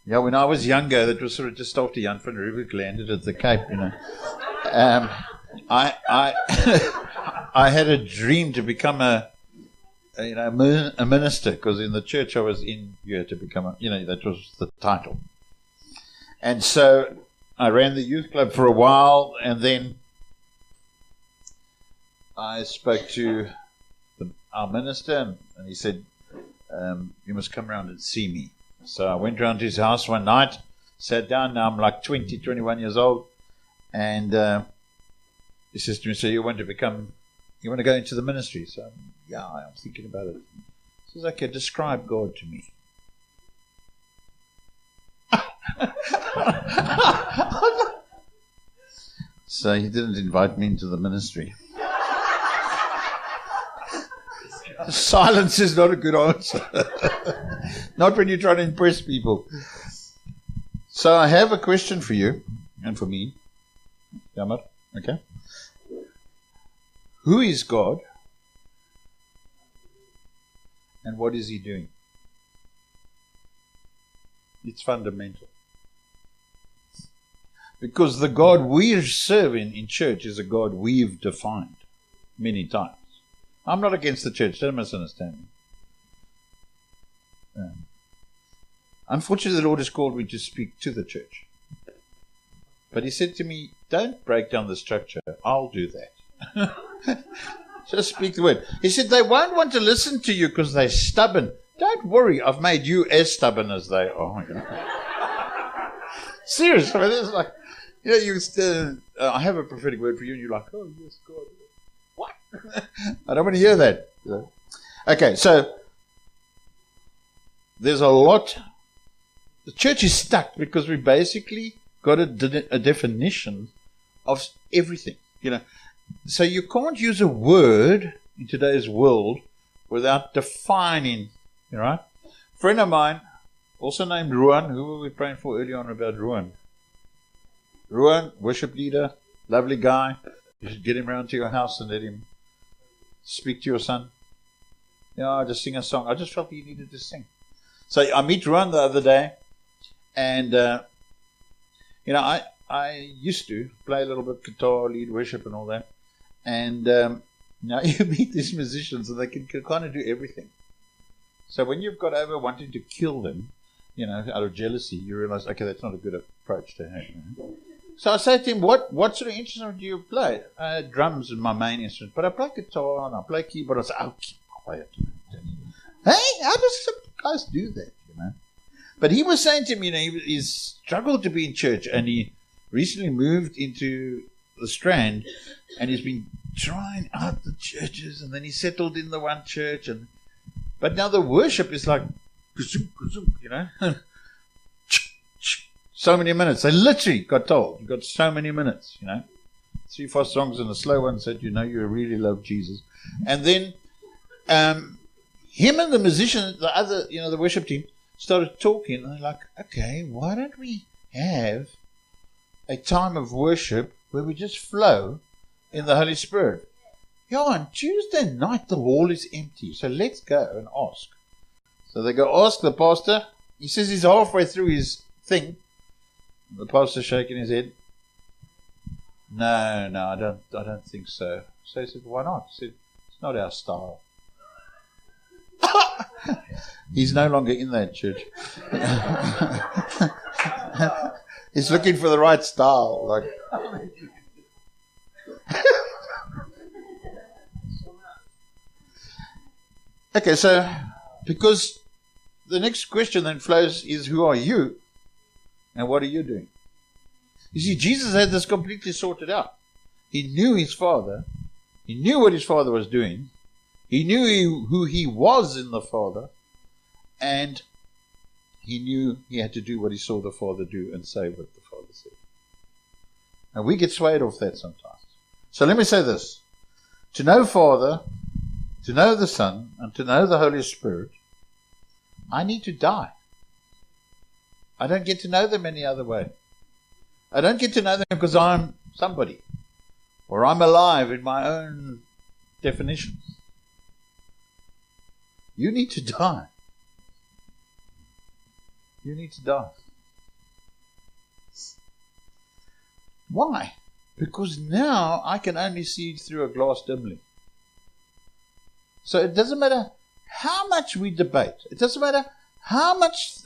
Yeah, when I was younger, that was sort of just after Jan van Riebeeck landed at the Cape, I I had a dream to become a minister, because in the church I was in, you had to become that was the title. And so I ran the youth club for a while, and then I spoke to our minister, and he said, you must come around and see me. So I went round to his house one night, sat down. Now I'm like 20, 21 years old. And he says to me, so you want to go into the ministry? So yeah, I'm thinking about it. He says, okay, describe God to me. So he didn't invite me into the ministry. Silence is not a good answer. Not when you're trying to impress people. So I have a question for you and for me. Jammer, okay. Who is God? And what is he doing? It's fundamental. Because the God we serve in church is a God we've defined many times. I'm not against the church, don't misunderstand me. Unfortunately, the Lord has called me to speak to the church. But he said to me, don't break down the structure, I'll do that. Just speak the word. He said, they won't want to listen to you because they're stubborn. Don't worry, I've made you as stubborn as they are. Seriously, I mean, it's like, I have a prophetic word for you, and you're like, oh, yes, God. What? I don't want to hear that. Okay, so there's a lot. The church is stuck because we basically got a definition of everything. So you can't use a word in today's world without defining. Right? A friend of mine, also named Ruan, who were we praying for early on about Ruan? Ruan, worship leader, lovely guy. You should get him round to your house and let him speak to your son. Just sing a song. I just felt he needed to sing. So I meet Ruan the other day, and I used to play a little bit guitar, lead worship, and all that. And now you meet these musicians, and they can kind of do everything. So when you've got over wanting to kill them, out of jealousy, you realize, okay, that's not a good approach to have. So I say to him, what sort of instrument do you play? Drums is my main instrument, but I play guitar and I play keyboard. I say, oh, keep quiet. Hey, how does some guys do that, But he was saying to me, he's struggled to be in church, and he recently moved into the Strand, and he's been trying out the churches, and then he settled in the one church, but now the worship is like, so many minutes. They literally got told, you got so many minutes, 3 fast songs and a slow one said, you really love Jesus. And then him and the musician, the other, the worship team, started talking, and they're like, okay, why don't we have a time of worship where we just flow in the Holy Spirit? On Tuesday night the hall is empty, so let's go and ask. So they go ask the pastor. He says he's halfway through his thing. The pastor's shaking his head. No, I don't think so. So he said, why not? He said, it's not our style. He's no longer in that church. He's looking for the right style. Okay, so because the next question then flows is, who are you and what are you doing? You see, Jesus had this completely sorted out. He knew his Father. He knew what his Father was doing. He knew who he was in the Father. And he knew he had to do what he saw the Father do and say what the Father said. And we get swayed off that sometimes. So let me say this. To know Father, to know the Son, and to know the Holy Spirit, I need to die. I don't get to know them any other way. I don't get to know them because I'm somebody, or I'm alive in my own definitions. You need to die. You need to die. Why? Because now I can only see through a glass dimly. So it doesn't matter how much we debate. It doesn't matter how much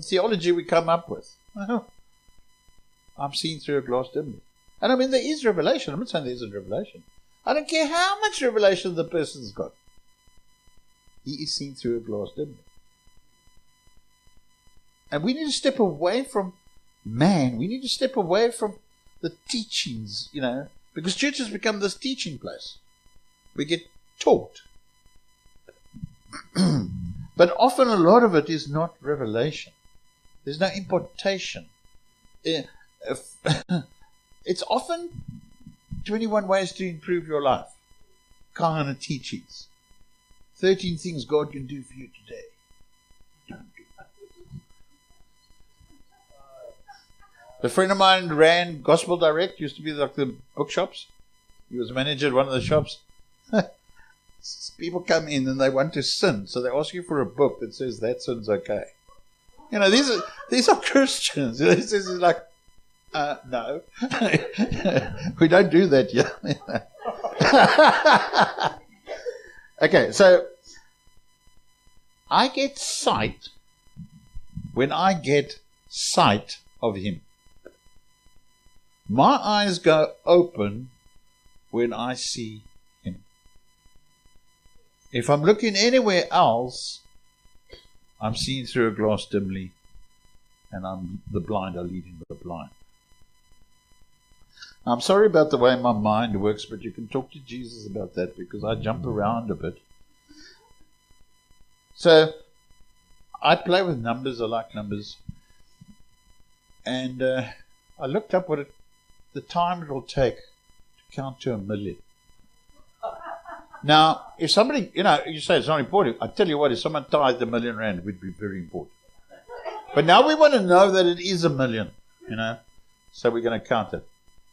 theology we come up with. I'm seeing through a glass dimly. And I mean, there is revelation. I'm not saying there isn't revelation. I don't care how much revelation the person's got. He is seen through a glass dimly. And we need to step away from man. We need to step away from the teachings, because church has become this teaching place. We get taught. But often a lot of it is not revelation. There's no impartation. It's often 21 ways to improve your life kind of teachings. 13 things God can do for you today. A friend of mine ran Gospel Direct, used to be like the bookshops. He was manager at one of the shops. People come in and they want to sin, so they ask you for a book that says that sin's okay. These are Christians. This is like, no, we don't do that yet. Okay, so I get sight when I get sight of Him. My eyes go open when I see Him. If I'm looking anywhere else, I'm seeing through a glass dimly, and the blind are leading the blind. I'm sorry about the way my mind works, but you can talk to Jesus about that, because I jump around a bit. So, I play with numbers. I like numbers. And I looked up the time it will take to count to 1,000,000. Now, if somebody, you say it's not important. I tell you what, if someone tithed R1,000,000, it would be very important. But now we want to know that it is 1,000,000, so we're going to count it.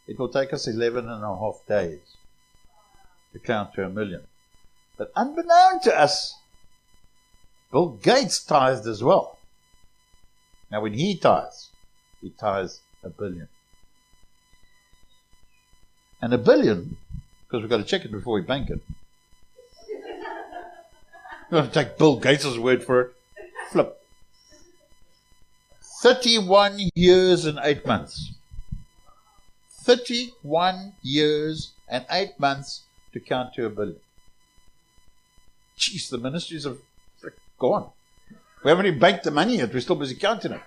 It will take us 11.5 days to count to 1,000,000. But unbeknown to us, Bill Gates tithed as well. Now when he tithes $1 billion. And $1 billion, because we've got to check it before we bank it. We're going to take Bill Gates' word for it. Flip. 31 years and 8 months. 31 years and 8 months to count to $1 billion. Jeez, the ministries have gone. We haven't even banked the money yet. We're still busy counting it.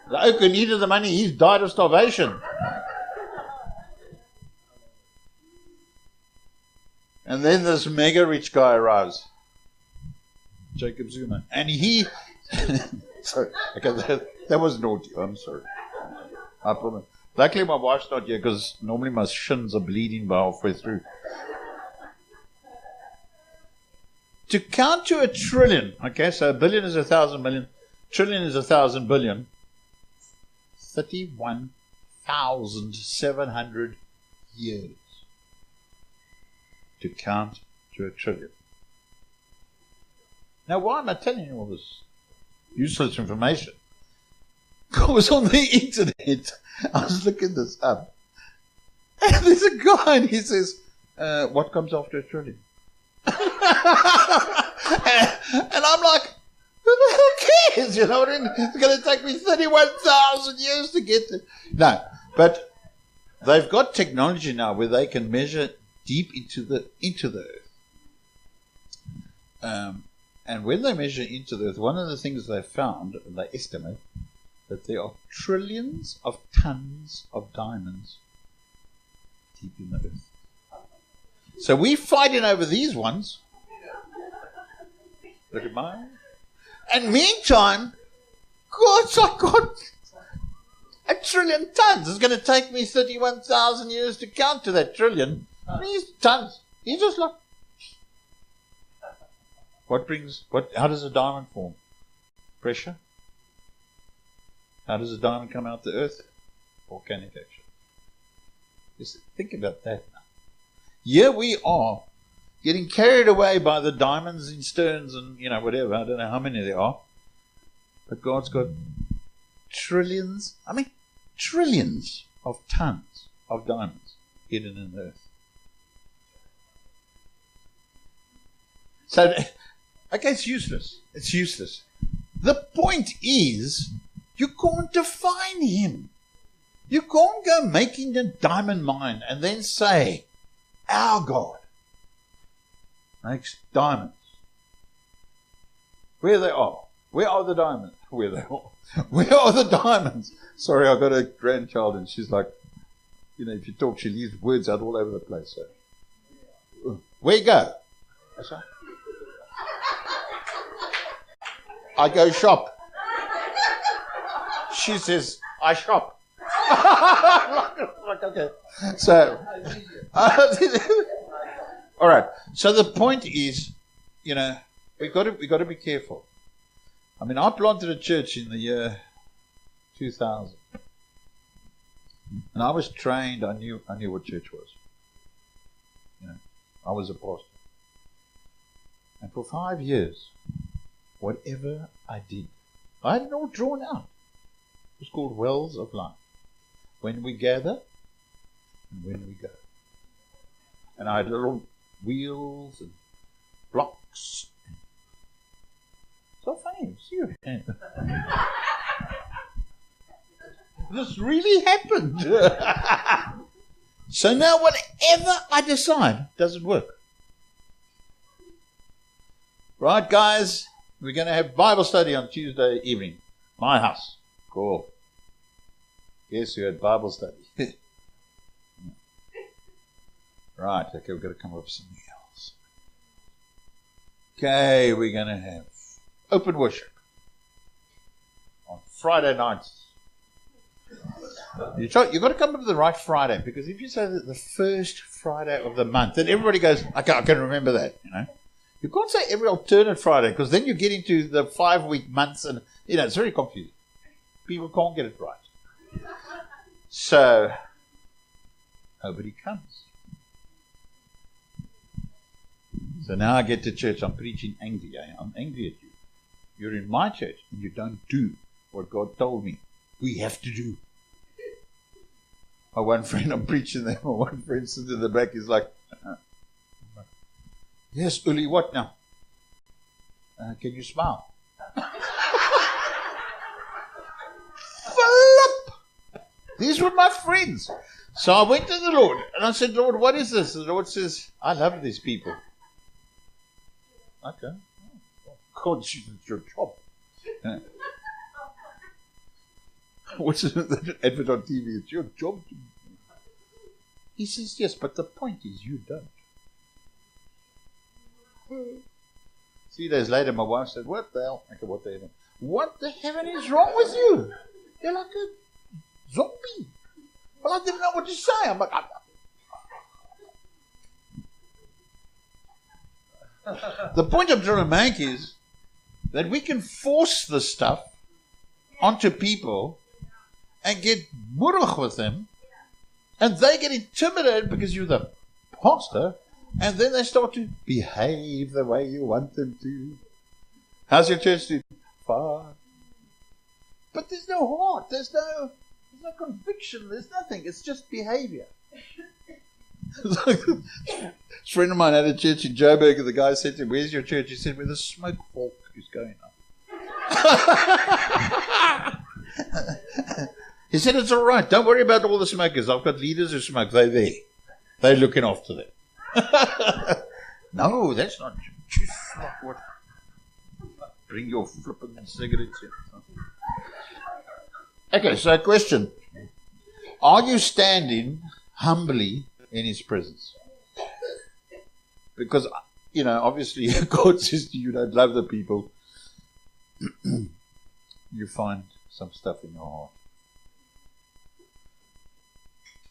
The oak who needed the money, he's died of starvation. And then this mega rich guy arrives. Jacob Zuma. And he... sorry. Okay, that was naughty. I'm sorry. I promise. Luckily my wife's not here, because normally my shins are bleeding by halfway through. To count to 1 trillion, okay, so 1 billion is 1,000 million, trillion is 1,000 billion, 31,700 years to count to 1 trillion. Now, why am I telling you all this useless information? I was on the internet. I was looking this up. And there's a guy and he says, what comes after 1 trillion? And I'm like, who the hell cares? You know what I mean? It's going to take me 31,000 years to get to. No, but they've got technology now where they can measure deep into the earth. And when they measure into the earth, one of the things they found, they estimate, that there are trillions of tons of diamonds deep in the earth. So we're fighting over these ones. Look at mine. And meantime, God's like, God, 1 trillion tons. It's going to take me 31,000 years to count to that trillion. These tons. He's just like, how does a diamond form? Pressure. How does a diamond come out the earth? Volcanic action. Just think about that now. Here we are, getting carried away by the diamonds in stones and, whatever. I don't know how many there are. But God's got trillions of tons of diamonds hidden in the earth. So, okay, it's useless. It's useless. The point is, you can't define him. You can't go making a diamond mine and then say, our God makes diamonds. Where they are. Where are the diamonds? Where they are. Where are the diamonds? Sorry, I got a grandchild and she's like, if you talk, she leaves words out all over the place. So, where you go? That's right. I go shop. She says, I shop. Like, okay. So, all right. So the point is, we've got to be careful. I mean, I planted a church in the year 2000, and I was trained. I knew what church was. I was a pastor, and for 5 years, whatever I did, I had it all drawn out. It was called Wells of Life. When we gather, and when we go. And I had little wheels and blocks. So funny, see you. This really happened. So now whatever I decide doesn't work. Right, guys, we're going to have Bible study on Tuesday evening. My house. Cool. Yes, we had Bible study. Right, okay, we've got to come up with something else. Okay, we're going to have open worship on Friday nights. You've got to come up with the right Friday, because if you say that the first Friday of the month, then everybody goes, I can remember that, You can't say every alternate Friday, because then you get into the 5-week months, and, it's very confusing. People can't get it right. So, nobody comes. So now I get to church, I'm preaching angry. I'm angry at you. You're in my church, and you don't do what God told me we have to do. My one friend, I'm preaching there, my one friend sits in the back, he's like, yes, Uli, what now? Can you smile? These were my friends. So I went to the Lord and I said, Lord, what is this? The Lord says, I love these people. Okay. God, it's your job. What's the advert on TV? It's your job. He says, yes, but the point is you don't. 3 days later, my wife said, what the hell? Okay, what the heaven? What the heaven is wrong with you? You're like a zombie. Well, I didn't know what to say. I'm like, The point I'm trying to make is that we can force this stuff onto people and get murugh with them, and they get intimidated because you're the pastor, and then they start to behave the way you want them to. How's your church doing? Fine. But there's no heart. There's no conviction. There's nothing. It's just behavior. A friend of mine had a church in Joburg, and the guy said to him, where's your church? He said, where the smoke fork is going up. He said, it's all right. Don't worry about all the smokers. I've got leaders who smoke. They're there. They're looking after them. No, that's not just like what. Bring your flipping cigarettes in. Okay, so question. Are you standing humbly in his presence? Because, obviously God says to you, don't love the people. You find some stuff in your heart.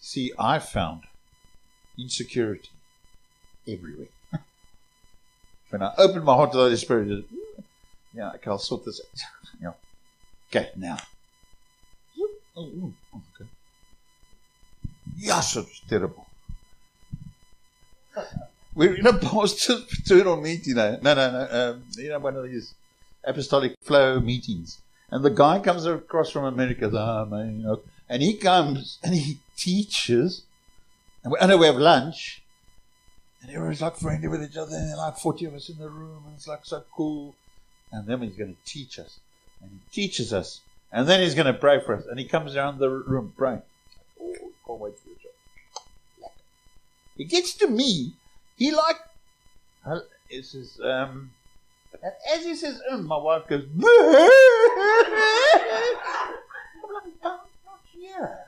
See, I found insecurity everywhere. When I opened my heart to the Holy Spirit, okay, I'll sort this out. Okay, now. Okay. Yes, it's terrible. We're in a pastor's paternal meeting. No. One of these apostolic flow meetings. And the guy comes across from America, man, and he comes and he teaches. And we have lunch, and everyone's like friendly with each other, and there are like 40 of us in the room, and it's like so cool. And then he's going to teach us, and he teaches us, and then he's going to pray for us, and he comes around the room praying. Oh, can't wait for your job. He gets to me, he says, and as he says, my wife goes, I'm like, not here,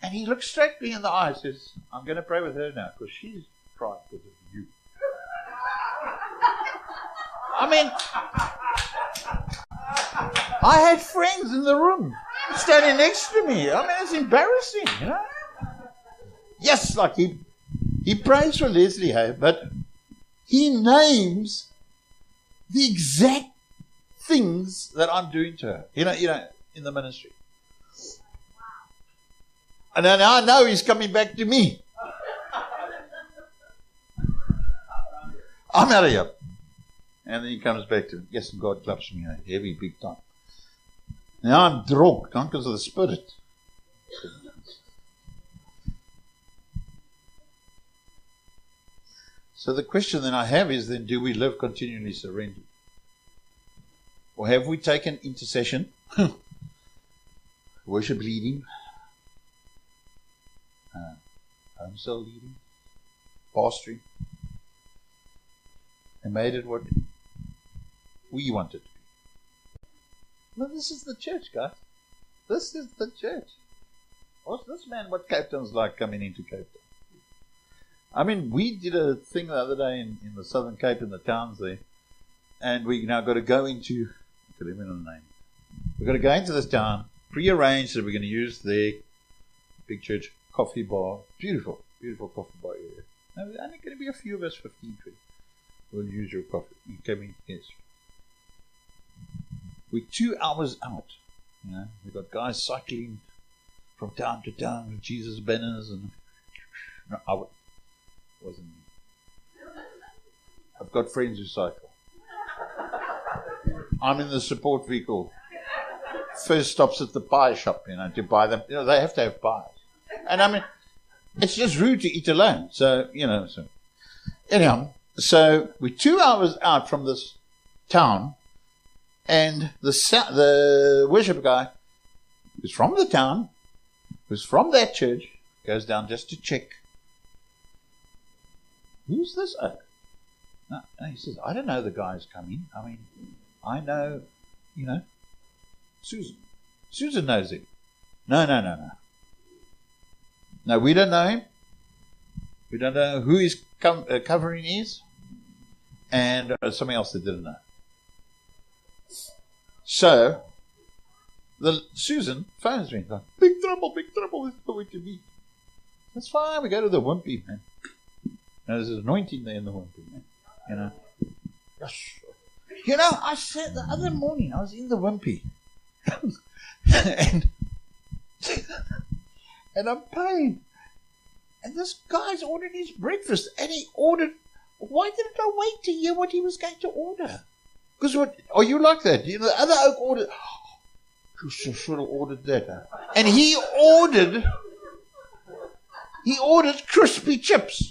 And he looks straight me in the eye and says, I'm going to pray with her now because she's cried because of you. I mean, I had friends in the room standing next to me. I mean, it's embarrassing, Yes, like he prays for Leslie, but he names the exact things that I'm doing to her, in the ministry. And then I know he's coming back to me. I'm out of here. And then he comes back to, yes, and God claps me a heavy, big time. Now I'm drunk, not because of the Spirit. So the question then I have is then, do we live continually surrendered? Or have we taken intercession, worship leading, home cell leading, pastoring, and made it what we wanted to be? No, this is the church, guys. This is the church. What's this man, what Cape Town's like coming into Cape Town? I mean, we did a thing the other day in the Southern Cape, in the towns there, and we now got to go into, we've got to go into this town, pre-arranged that we're going to use their big church coffee bar. Beautiful, beautiful coffee bar area. Now, there's only going to be a few of us, 15, 20. We'll use your coffee. You come in, yes. We're 2 hours out. We've got guys cycling from town to town with Jesus banners and wasn't me. I've got friends who cycle. I'm in the support vehicle. First stops at the pie shop, to buy them. They have to have pies. And I mean, it's just rude to eat alone. So, so. Anyhow, so we're 2 hours out from this town, and the worship guy who's from the town, who's from that church, goes down just to check. Who's this oak? No, he says, I don't know the guy's coming. I mean, I know, Susan. Susan knows him. No. No, we don't know him. We don't know who his covering is. And something else they didn't know. So, Susan phones me. Like, big trouble, this is going to be. That's fine, we go to the Wimpy, man. Now, there's an anointing there in the Wimpy, man. Yes. I said the other morning, I was in the Wimpy. and I'm paying. And this guy's ordered his breakfast. And he ordered, why didn't I wait to hear what he was going to order? Because are you like that? The other oak ordered, you should have ordered that. Huh? And he ordered crispy chips.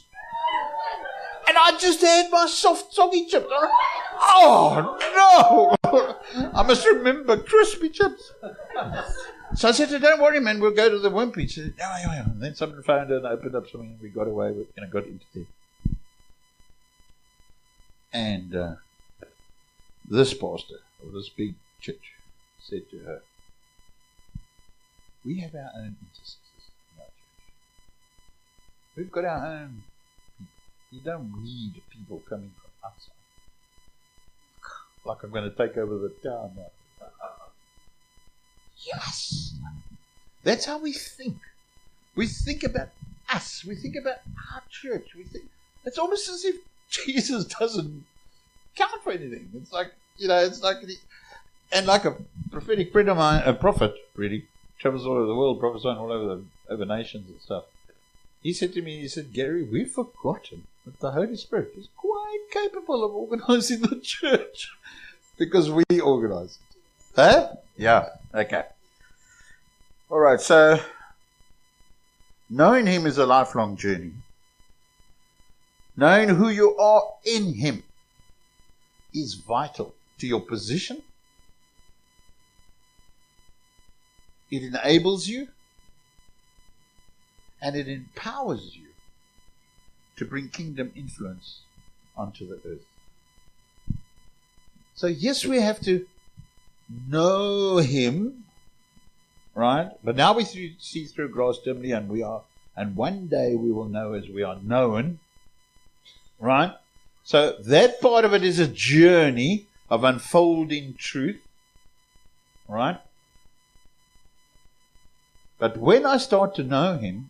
And I just had my soft, soggy chips. Oh, no. I must remember crispy chips. So I said to her, don't worry, man, we'll go to the Wimpy. She said, yeah. And then someone found her and opened up something and we got away with, got into there. And this pastor of this big church said to her, we have our own intercessors in our church. We've got our own. You don't need people coming from outside. Like I'm going to take over the town now. Yes! That's how we think. We think about us. We think about our church. It's almost as if Jesus doesn't count for anything. It's like, and like a prophetic friend of mine, a prophet, really, travels all over the world, prophesying all over nations and stuff. He said to me, Gary, we've forgotten that the Holy Spirit is quite capable of organizing the church because we organize it. Huh? Yeah, okay. All right, so knowing Him is a lifelong journey. Knowing who you are in Him is vital to your position. It enables you and it empowers you to bring kingdom influence onto the earth. So yes, we have to know Him, right? But now we see through glass dimly, and one day we will know as we are known, right? So that part of it is a journey of unfolding truth, right? But when I start to know Him,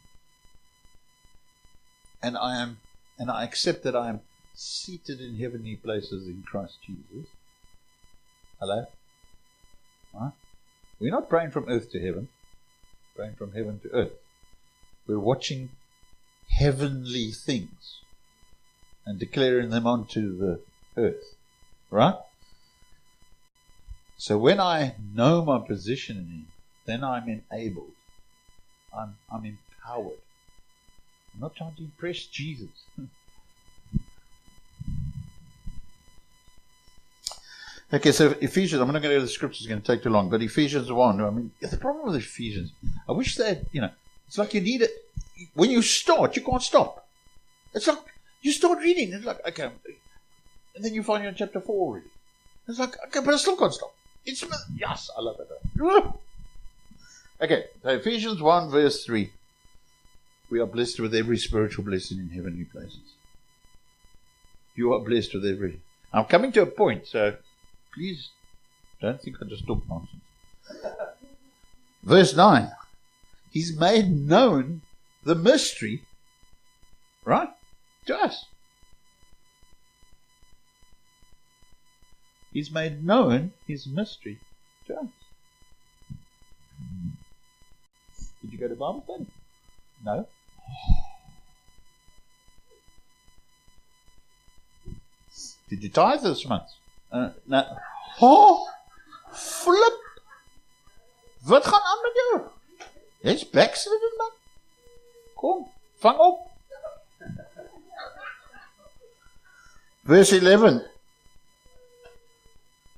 and I accept that I am seated in heavenly places in Christ Jesus. Hello? Right? We're not praying from earth to heaven, praying from heaven to earth. We're watching heavenly things and declaring them onto the earth. Right? So when I know my position in Him, then I'm enabled. I'm empowered. I'm not trying to impress Jesus. Okay, so Ephesians, I'm not going to go to the scriptures, it's going to take too long, but Ephesians 1, I mean, the problem with Ephesians, I wish that, it's like you need it, when you start, you can't stop. It's like, you start reading, it's like, okay, and then you find you're in chapter 4 already. It's like, okay, but I still can't stop. Yes, I love it. Okay, so Ephesians 1 verse 3. We are blessed with every spiritual blessing in heavenly places. You are blessed with every... I'm coming to a point, so please don't think I just talk nonsense. Verse 9. He's made known the mystery, right, to us. He's made known His mystery to us. Did you go to Bible study? No? Did you tithe this month? No. Oh, flip. Wat gaan aan met jou? Jy's backslidden, man. Kom, vang op. Verse 11.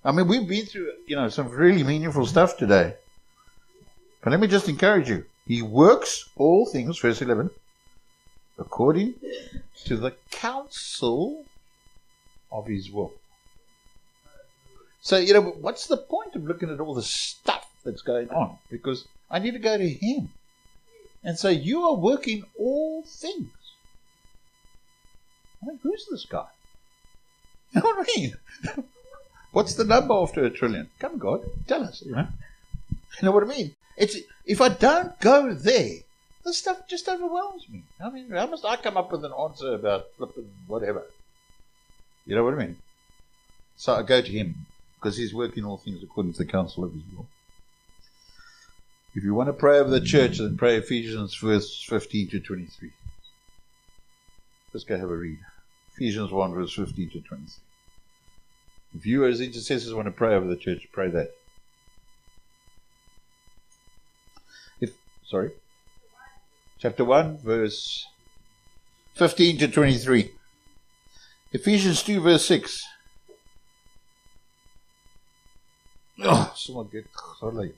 I mean, we've been through, some really meaningful stuff today. But let me just encourage you. He works all things, verse 11, according to the counsel of His will. So, what's the point of looking at all the stuff that's going on? Because I need to go to Him. And so you are working all things. I mean, who's this guy? You know what I mean? What's the number after 1 trillion? Come, God, tell us, You know what I mean? If I don't go there, this stuff just overwhelms me. I mean, how must I come up with an answer about flipping whatever? You know what I mean? So I go to Him, because He's working all things according to the counsel of His will. If you want to pray over the church, then pray Ephesians verse 15 to 23. Let's go have a read. Ephesians 1 verse 15 to 23. If you as intercessors want to pray over the church, pray that. Chapter 1 verse 15 to 23. Ephesians 2 verse 6. Oh, someone get sorry.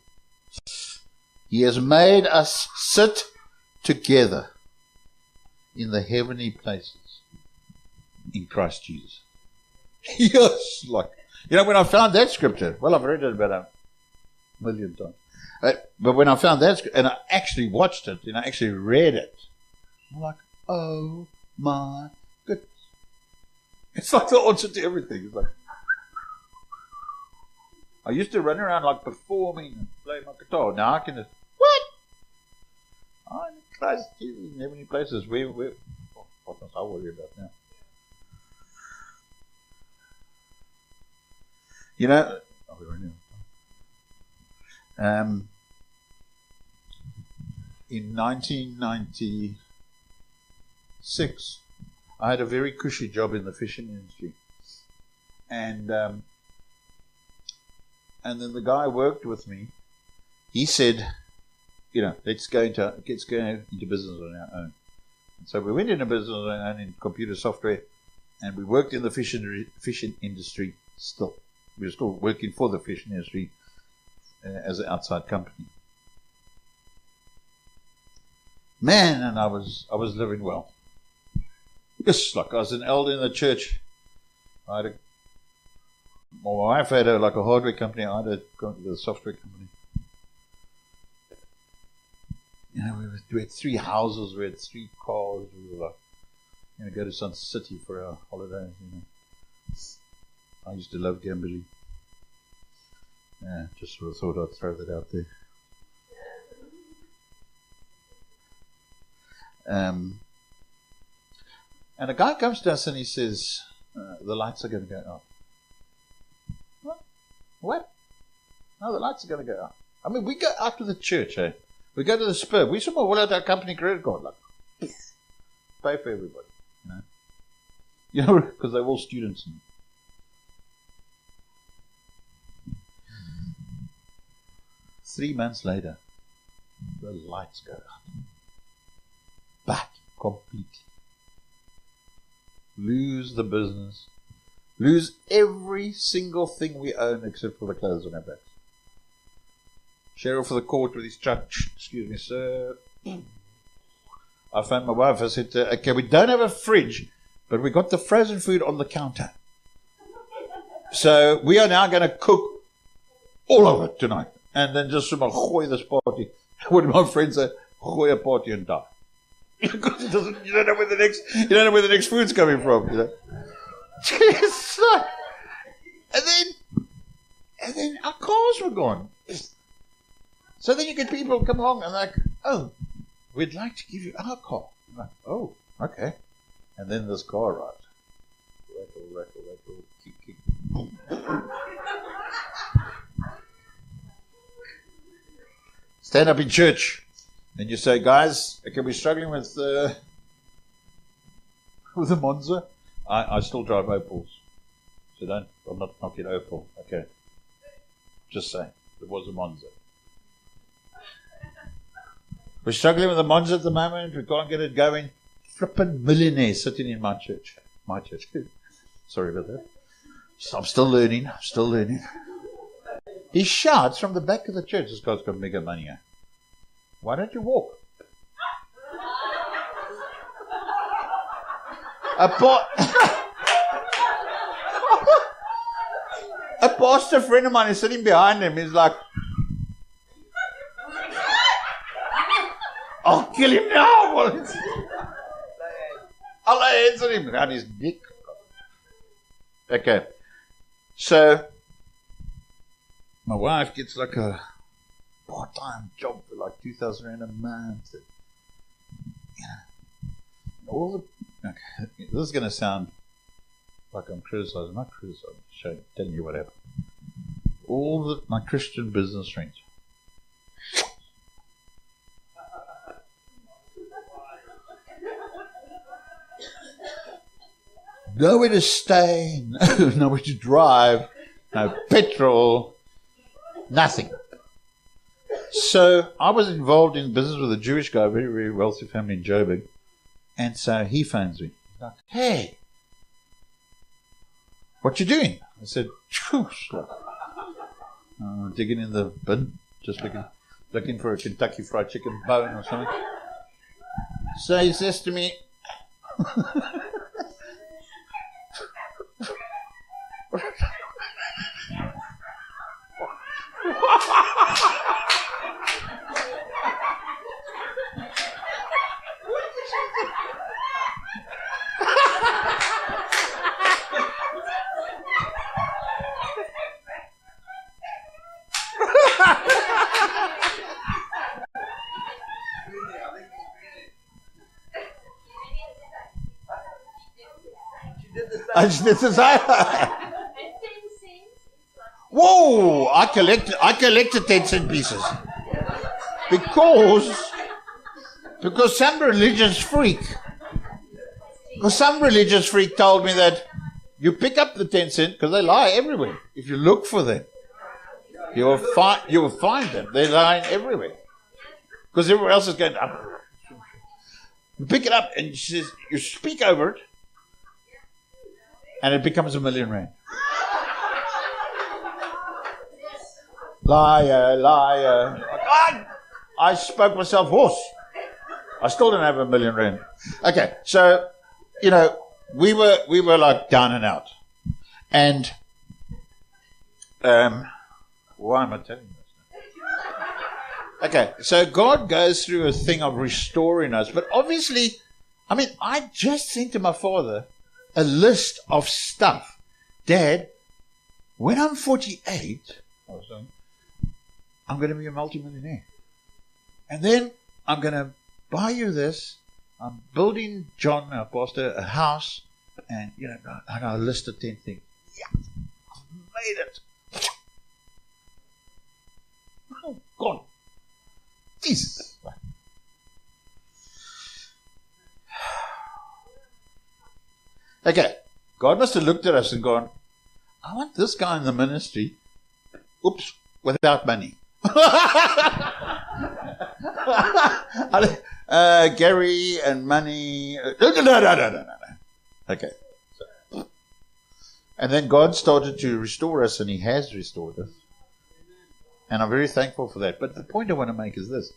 He has made us sit together in the heavenly places in Christ Jesus. Yes, when I found that scripture, well, I've read it about a million times. But when I found that, and I actually watched it, and I actually read it, I'm like, oh my goodness. It's like the answer to everything. It's like, I used to run around like performing and playing my guitar. Now I can just, what? I'm in Christ Jesus in heavenly places. What must I worry about now? We're running out of time. In 1996, I had a very cushy job in the fishing industry, and And then the guy who worked with me, he said, let's go into business on our own. And so we went into business on our own in computer software, and we worked in the fishing industry still. We were still working for the fishing industry as an outside company. Man, and I was living well. Yes, like I was an elder in the church. My wife had a hardware company. I had the software company. We had 3 houses. We had 3 cars. We were go to Sun City for our holidays. I used to love gambling. Yeah, just sort of thought I'd throw that out there. And a guy comes to us and he says, the lights are going to go off. What? No, the lights are going to go off. I mean, we go out to the church, eh? We go to the Spur. We somehow will out our company credit card, pay for everybody, because they're all students. 3 months later, the lights go out. But completely. Lose the business. Lose every single thing we own except for the clothes on our backs. Sheriff of the court with his truck. Excuse me, sir. I found my wife. I said, okay, we don't have a fridge, but we got the frozen food on the counter. So we are now going to cook all of it tonight. And then just gooi this party. What did my friend say? Gooi a party and die. Because you don't know where the next food's coming from. Jeez. And then our cars were gone. So then you get people come along and like, oh, we'd like to give you our car. I'm like, oh, okay. And then this car arrives. Rattle, kick. Stand up in church and you say, guys, okay, we're struggling with the Monza. I still drive Opals. So I'm not knocking Opal. Okay. Just saying. It was a Monza. We're struggling with the Monza at the moment. We can't get it going. Flippin' millionaires sitting in my church. Sorry about that. I'm still learning. He shouts from the back of the church, this guy's got mega money. Why don't you walk? A pastor friend of mine is sitting behind him. He's like, I'll kill him now. I'll lay hands on him around his neck. Okay. So, my wife gets like a part-time job for like 2,000 rand a month. Okay, this is going to sound like I'm criticizing. I'm not criticizing. Telling you what happened. All my Christian business friends. Nowhere to stay, nowhere to drive, no petrol, nothing. So I was involved in business with a Jewish guy, a very, very wealthy family in Joburg. And so he phones me. He's like, hey, what you doing? I said, digging in the bin, just looking for a Kentucky Fried Chicken bone or something. So he says to me, I just did the same. Whoa! I collected 10-cent pieces because some religious freak told me that you pick up the 10 cent because they lie everywhere if you look for them. You will find them. They're lying everywhere. Because everyone else is going up. You pick it up and she says, you speak over it, and it becomes £1 million. Liar, liar. I spoke myself hoarse. I still don't have £1 million. Okay, so, we were like down and out. And why am I telling you this? Okay, so God goes through a thing of restoring us. But obviously, I just sent to my father a list of stuff. Dad, when I'm 48, I'm going to be a multimillionaire. And then I'm going to buy you this. I'm building John, our pastor, a house. And, I got a list of 10 things. Yeah, I've made it. Oh, God. Jesus. Okay. God must have looked at us and gone, I want this guy in the ministry. Oops. Without money. Gary and money. No. Okay. And then God started to restore us, and He has restored us. And I'm very thankful for that. But the point I want to make is this.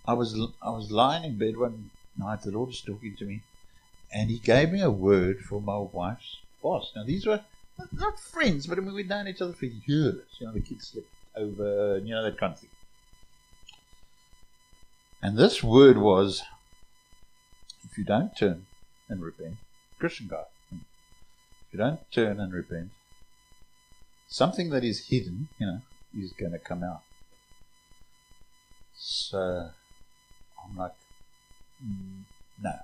I was lying in bed one night, the Lord was talking to me, and He gave me a word for my wife's boss. Now, these were not friends, but we'd known each other for years. The kids slept over, that kind of thing. And this word was, if you don't turn and repent, Christian guy, if you don't turn and repent, something that is hidden, is going to come out. So I'm like, no.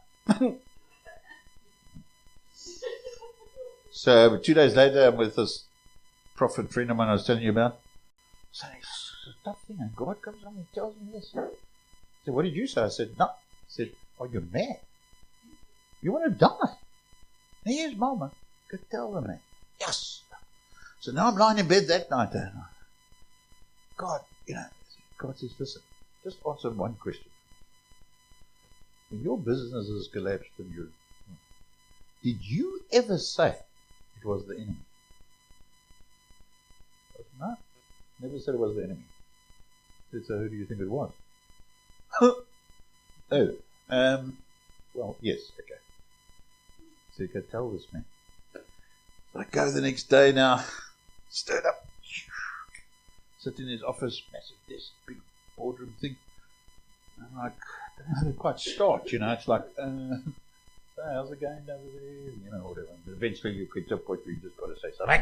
So 2 days later, I'm with this prophet friend of mine I was telling you about. So it's a tough thing, and God comes on and tells me this. I said, what did you say? I said, no. He said, oh, you're mad. You want to die. And here's Mama. Could tell the man. Yes. So now I'm lying in bed that night. And God, God says, listen, just answer one question. When your business has collapsed and did you ever say it was the enemy? No. Never said it was the enemy. I said, so who do you think it was? Well, yes, okay. So you can tell this man. So I go the next day now, stirred up, sit in his office, massive desk, big boardroom thing. I'm like, I don't know how to quite start, it's like, so how's it going over there? Whatever. But eventually you get to a point where you just got to say something.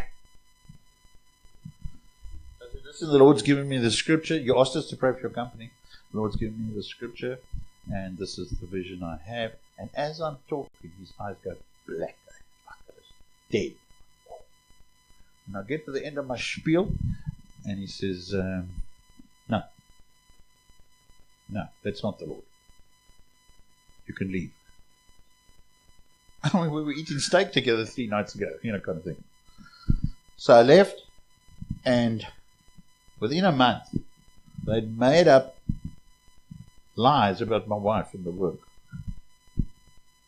I said, listen, the Lord's given me the scripture. You asked us to pray for your company. The Lord's given me the scripture, and this is the vision I have. And as I'm talking, his eyes go black, like this, dead. And I get to the end of my spiel, and he says, no, that's not the Lord. You can leave. We were eating steak together 3 nights ago, kind of thing. So I left, and within a month, they'd made up lies about my wife and the work.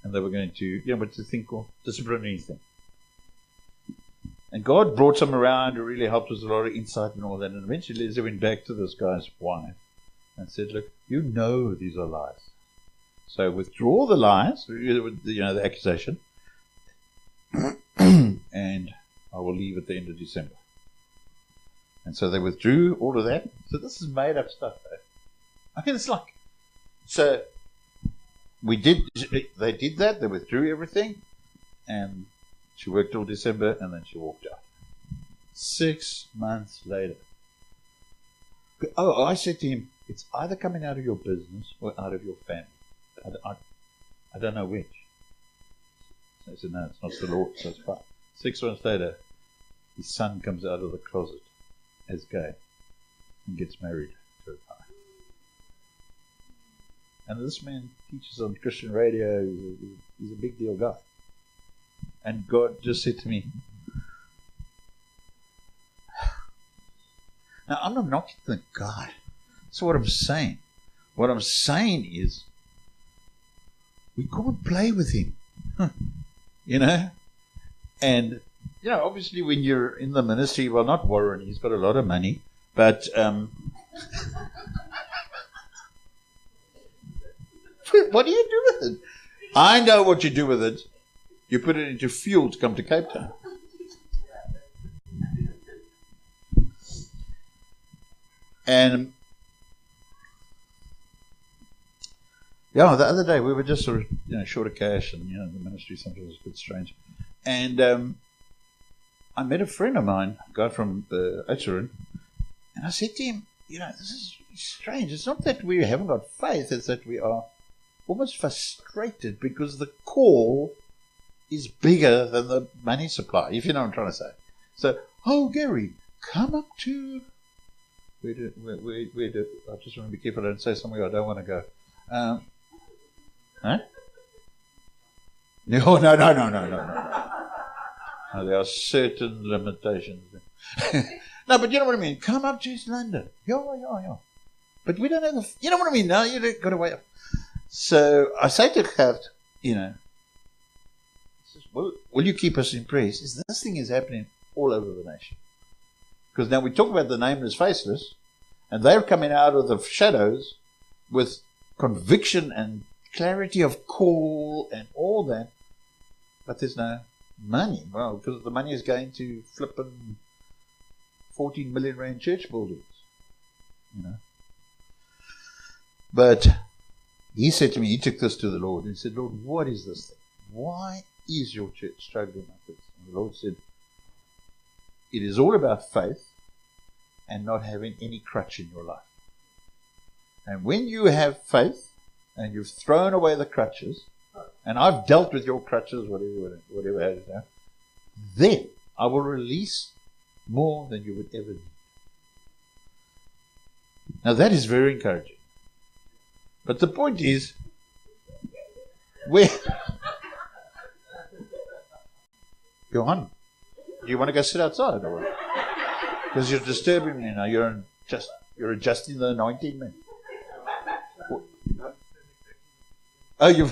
And they were going to, what's the thing called? Disciplinary thing. And God brought some around who really helped us a lot of insight and all that. And eventually they went back to this guy's wife and said, look, these are lies. So withdraw the lies, the accusation, and I will leave at the end of December. And so they withdrew all of that. So this is made up stuff, though. It's like, so they did that, they withdrew everything, and she worked till December, and then she walked out. 6 months later. I said to him, it's either coming out of your business or out of your family. I don't know which. So I said, no, it's not the Lord, so it's fine. 6 months later, his son comes out of the closet as gay and gets married to a guy. And this man teaches on Christian radio. He's a big deal guy. And God just said to me, Now, I'm not knocking the guy. That's what I'm saying. What I'm saying is, we can't play with him. You know? And, you know, obviously when you're in the ministry, well, not Warren, he's got a lot of money, but what do you do with it? I know what you do with it. You put it into fuel to come to Cape Town. And yeah, the other day we were just sort of, you know, short of cash, and you know, the ministry sometimes was a bit strange. And I met a friend of mine, a guy from Oudtshoorn, and I said to him, you know, this is strange. It's not that we haven't got faith; it's that we are almost frustrated because the call is bigger than the money supply. If you know what I'm trying to say. So, oh, Gary, come up to. Where do I just want to be careful I don't say somewhere I don't want to go. Huh? No. No, there are certain limitations. No, but you know what I mean. Come up to East London. Yeah. But we don't have the. You know what I mean? No, you got to wait up. So I say to Gert, you know, will you keep us in prayer? This thing is happening all over the nation. Because now we talk about the nameless, faceless, and they're coming out of the shadows with conviction and clarity of call and all that, but there's no money. Well, because the money is going to flipping 14 million rand church buildings, you know. But he said to me, he took this to the Lord, and he said, Lord, what is this thing? Why is your church struggling like this? And the Lord said, it is all about faith and not having any crutch in your life. And when you have faith and you've thrown away the crutches, and I've dealt with your crutches, whatever it is now, then I will release more than you would ever need. Now that is very encouraging. But the point is, where... Go on. Do you want to go sit outside or what? Because you're disturbing me now. You're adjusting the anointing, man. Oh, you've.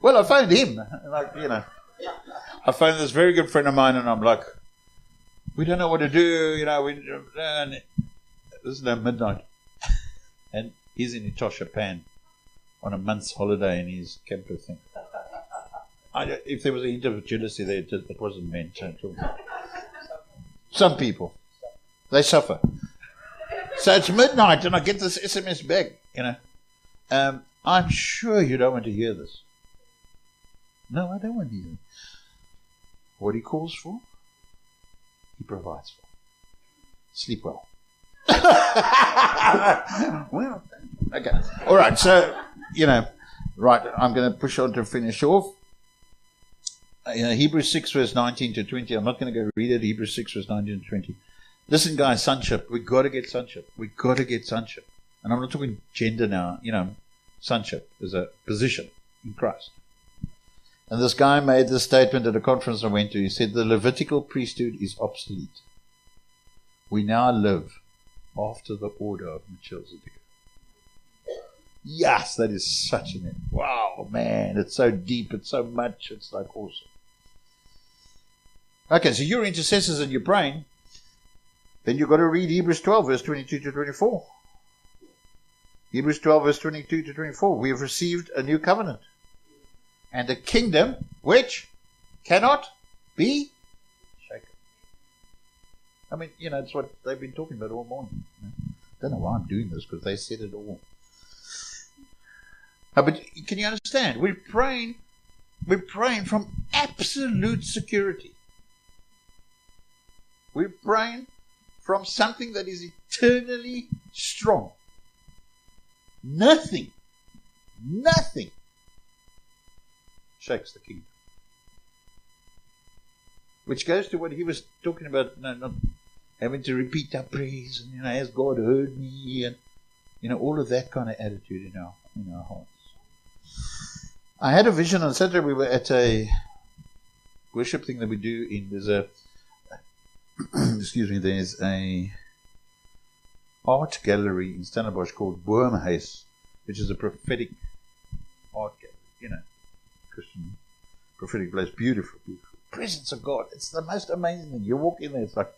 Well, I phoned him. Like, you know, I phoned this very good friend of mine, and I'm like, we don't know what to do. You know, this is now midnight, and he's in Japan on a month's holiday in his camper thing. If there was a hint of jealousy there, it wasn't meant. Some people, they suffer. So it's midnight, and I get this SMS back, you know. I'm sure you don't want to hear this. No, I don't want to hear it. What he calls for, he provides for. Sleep well. Well, okay. All right, so, you know, right, I'm going to push on to finish off. Hebrews 6 verse 19 to 20. I'm not going to go read it. Hebrews 6 verse 19 to 20. Listen, guys, sonship. We've got to get sonship. We've got to get sonship. And I'm not talking gender now. You know, sonship is a position in Christ. And this guy made this statement at a conference I went to. He said, the Levitical priesthood is obsolete. We now live after the order of Melchizedek. Yes, that is such an... Wow, man, it's so deep, it's so much, it's like awesome. Okay, so you're intercessors and you're praying. Then you've got to read Hebrews 12, verse 22 to 24. Hebrews 12, verse 22 to 24. We have received a new covenant and a kingdom which cannot be shaken. I mean, you know, it's what they've been talking about all morning. I don't know why I'm doing this, because they said it all. But can you understand? We're praying from absolute security. We're praying from something that is eternally strong. Nothing shakes the kingdom. Which goes to what he was talking about, not having to repeat our prayers, and, you know, has God heard me, and, you know, all of that kind of attitude in our hearts. I had a vision on Saturday. We were at a worship thing that we do there's excuse me, there's a art gallery in Stellenbosch called Boomhuis, which is a prophetic art gallery, Christian prophetic place. Beautiful, beautiful. Presence of God. It's the most amazing thing. You walk in there, it's like,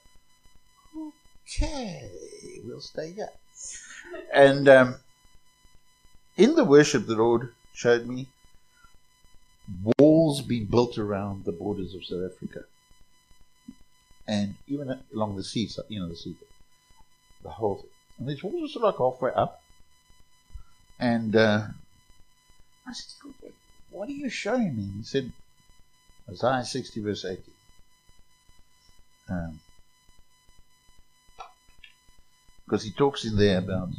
okay, we'll stay here. And in the worship, the Lord showed me walls being built around the borders of South Africa. And even along the sea, the sea, the whole thing. And these walls are sort of like halfway up. And I said, what are you showing me? He said, Isaiah 60 verse 80. Because he talks in there about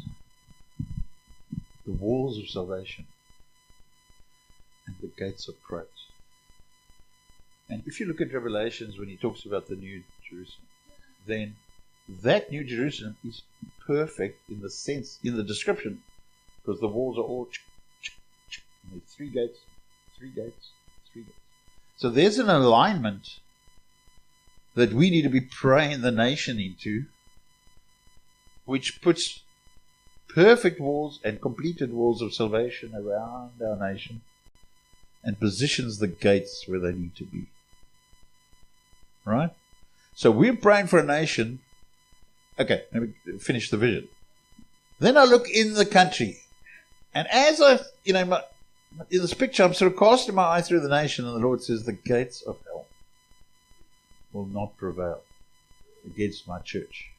the walls of salvation and the gates of praise. And if you look at Revelations, when he talks about the New Jerusalem, then that New Jerusalem is perfect in the sense, in the description, because the walls are all and there's three gates. So there's an alignment that we need to be praying the nation into, which puts perfect walls and completed walls of salvation around our nation and positions the gates where they need to be. Right? So we're praying for a nation. Okay, let me finish the vision. Then I look in the country, and as I, in this picture, I'm sort of casting my eye through the nation, and the Lord says, the gates of hell will not prevail against my church.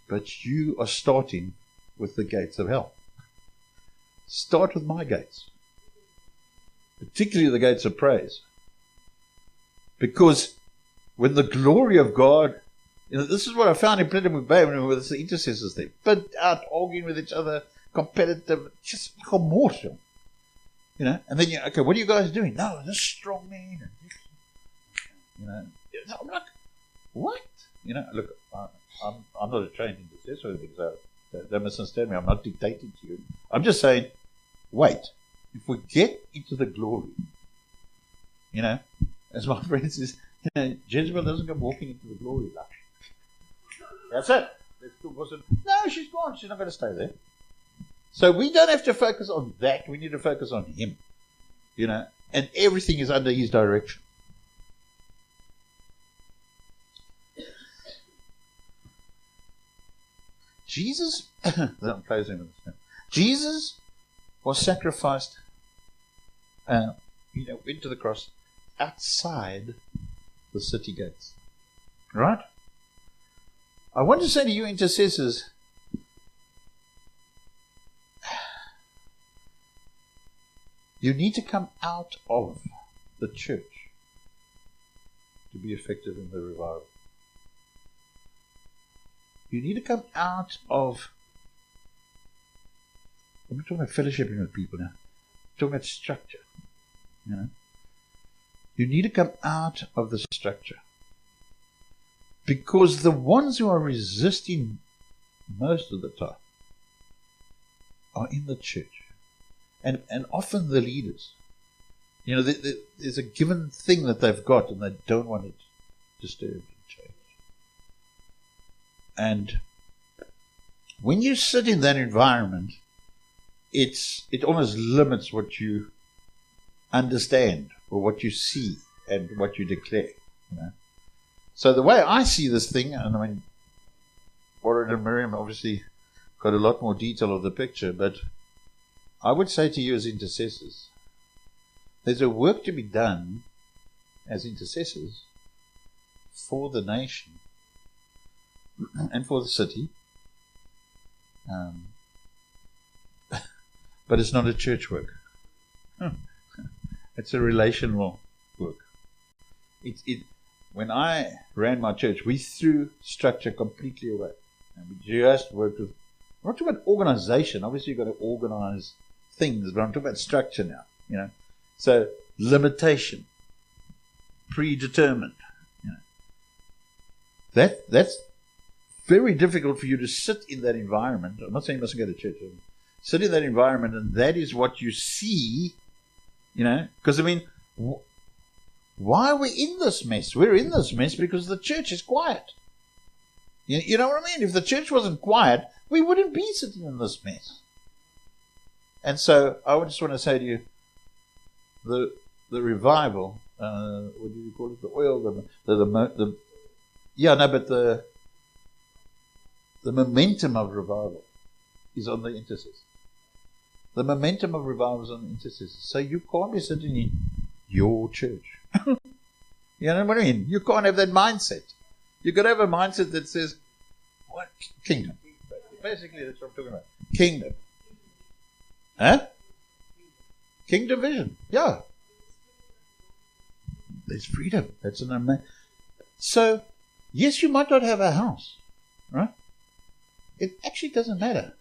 But you are starting with the gates of hell. Start with my gates, particularly the gates of praise. Because when the glory of God, this is what I found in Plentywood Bay when we were the intercessors there, but out arguing with each other, competitive, just commotion. And then okay, what are you guys doing? No, this strong man, and I'm like, what? Look, I'm not a trained intercessor or anything, so don't misunderstand me. I'm not dictating to you. I'm just saying, wait. If we get into the glory, as my friend says, Jezebel doesn't come walking into the glory like. That's it. No, she's gone. She's not going to stay there. So we don't have to focus on that. We need to focus on him. And everything is under his direction. Jesus, I'm closing with this now. Jesus was sacrificed, into the cross outside the city gates. Right? I want to say to you intercessors, you need to come out of the church to be effective in the revival. You need to come out of, I'm not talking about fellowshipping with people now, I'm talking about structure. You need to come out of the structure. Because the ones who are resisting most of the time are in the church. And often the leaders. There's a given thing that they've got and they don't want it disturbed and changed. And when you sit in that environment, it almost limits what you understand or what you see and what you declare. So the way I see this thing, and I mean, Warren and Mirjam obviously got a lot more detail of the picture, but I would say to you as intercessors, there's a work to be done as intercessors for the nation and for the city. But it's not a church work. It's a relational work. When I ran my church, we threw structure completely away. And we just worked with, I'm not talking about organization. Obviously, you've got to organize things, but I'm talking about structure now. So, limitation, predetermined. That's very difficult for you to sit in that environment. I'm not saying you mustn't go to church. Sit in that environment, and that is what you see. Because I mean, Why are we in this mess? We're in this mess because the church is quiet. You know what I mean? If the church wasn't quiet, we wouldn't be sitting in this mess. And so I just want to say to you, the revival, what do you call it? The oil, the momentum of revival is on the intercessor. The momentum of revival is on the intercessor. So you can't be sitting in your church. You know what I mean? You can't have that mindset. You've got to have a mindset that says, what? Kingdom. Basically, that's what I'm talking about. Kingdom. Huh? Kingdom vision. Yeah. There's freedom. That's an amazing. So, yes, you might not have a house, right? It actually doesn't matter.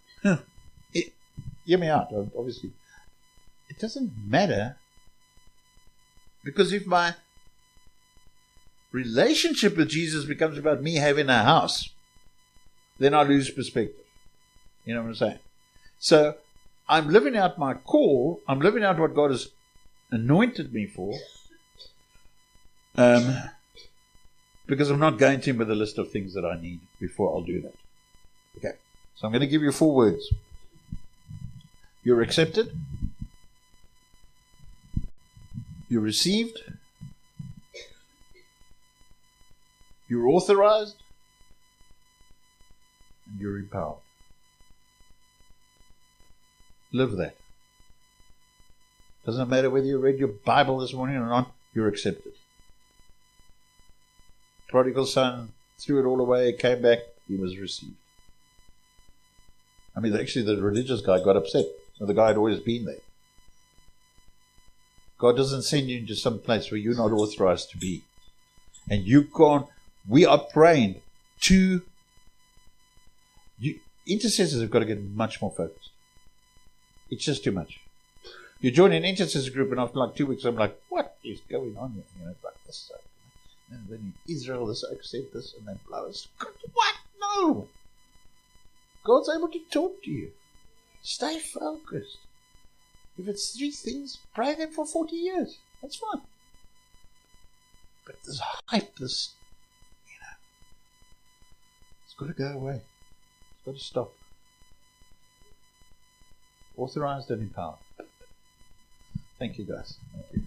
Hear me out, obviously. It doesn't matter, because if my relationship with Jesus becomes about me having a house, then I lose perspective. You know what I'm saying? So I'm living out my call. I'm living out what God has anointed me for, because I'm not going to Him with a list of things that I need before I'll do that. Okay, so I'm going to give you 4 words. You're accepted, you're received, you're authorized, and you're empowered. Live that. Doesn't matter whether you read your Bible this morning or not, you're accepted. Prodigal son threw it all away, came back, he was received. I mean, actually the religious guy got upset. The guy had always been there. God doesn't send you into some place where you're not authorized to be. And you can't. We are praying to. Intercessors have got to get much more focused. It's just too much. You join an intercessor group, and after like 2 weeks, I'm like, what is going on here? You know, it's like this. And then in Israel, this oak said this, and then blah. What? No. God's able to talk to you. Stay focused. If it's 3 things, pray them for 40 years. That's fine. But this hype, it's got to go away. It's got to stop. Authorized and empowered. Thank you, guys. Thank you.